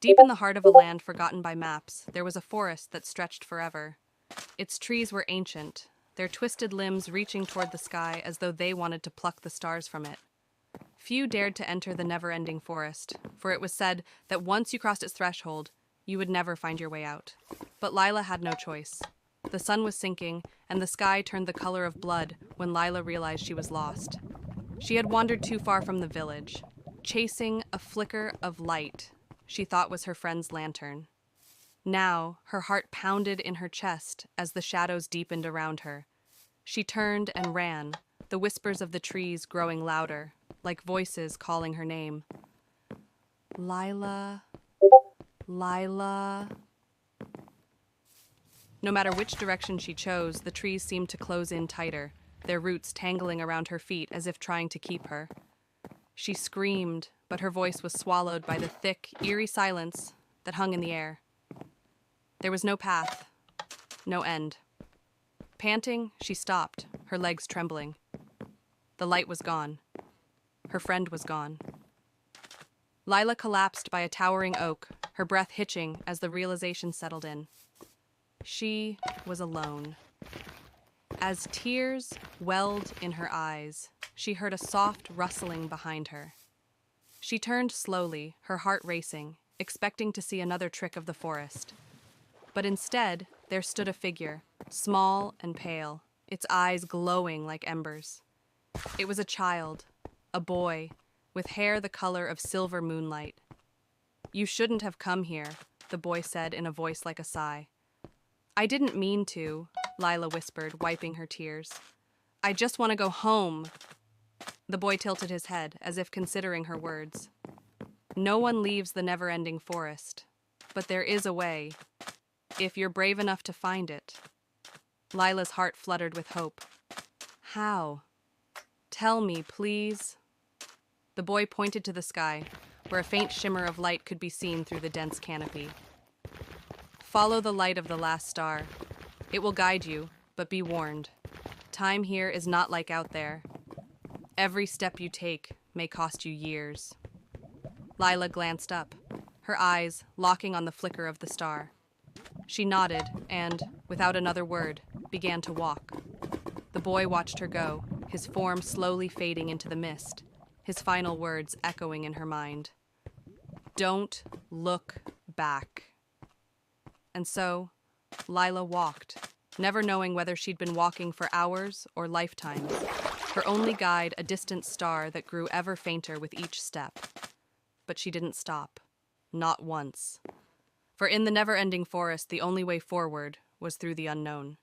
Deep in the heart of a land forgotten by maps, there was a forest that stretched forever. Its trees were ancient, their twisted limbs reaching toward the sky as though they wanted to pluck the stars from it. Few dared to enter the never-ending forest, for it was said that once you crossed its threshold, you would never find your way out. But Lila had no choice. The sun was sinking, and the sky turned the color of blood when Lila realized she was lost. She had wandered too far from the village, chasing a flicker of light she thought was her friend's lantern. Now, her heart pounded in her chest as the shadows deepened around her. She turned and ran, the whispers of the trees growing louder, like voices calling her name. Lila, Lila. No matter which direction she chose, the trees seemed to close in tighter, their roots tangling around her feet as if trying to keep her. She screamed, but her voice was swallowed by the thick, eerie silence that hung in the air. There was no path, no end. Panting, she stopped, her legs trembling. The light was gone. Her friend was gone. Lila collapsed by a towering oak, her breath hitching as the realization settled in. She was alone. As tears welled in her eyes, she heard a soft rustling behind her. She turned slowly, her heart racing, expecting to see another trick of the forest. But instead, there stood a figure, small and pale, its eyes glowing like embers. It was a child, a boy, with hair the color of silver moonlight. "You shouldn't have come here," the boy said in a voice like a sigh. "I didn't mean to," Lila whispered, wiping her tears. "I just want to go home." The boy tilted his head, as if considering her words. "No one leaves the never-ending forest, but there is a way, if you're brave enough to find it." Lila's heart fluttered with hope. "How? Tell me, please." The boy pointed to the sky, where a faint shimmer of light could be seen through the dense canopy. "Follow the light of the last star. It will guide you, but be warned. Time here is not like out there. Every step you take may cost you years." Lila glanced up, her eyes locking on the flicker of the star. She nodded and, without another word, began to walk. The boy watched her go, his form slowly fading into the mist, his final words echoing in her mind. "Don't look back." And so, Lila walked, never knowing whether she'd been walking for hours or lifetimes, her only guide a distant star that grew ever fainter with each step. But she didn't stop. Not once. For in the never-ending forest, the only way forward was through the unknown.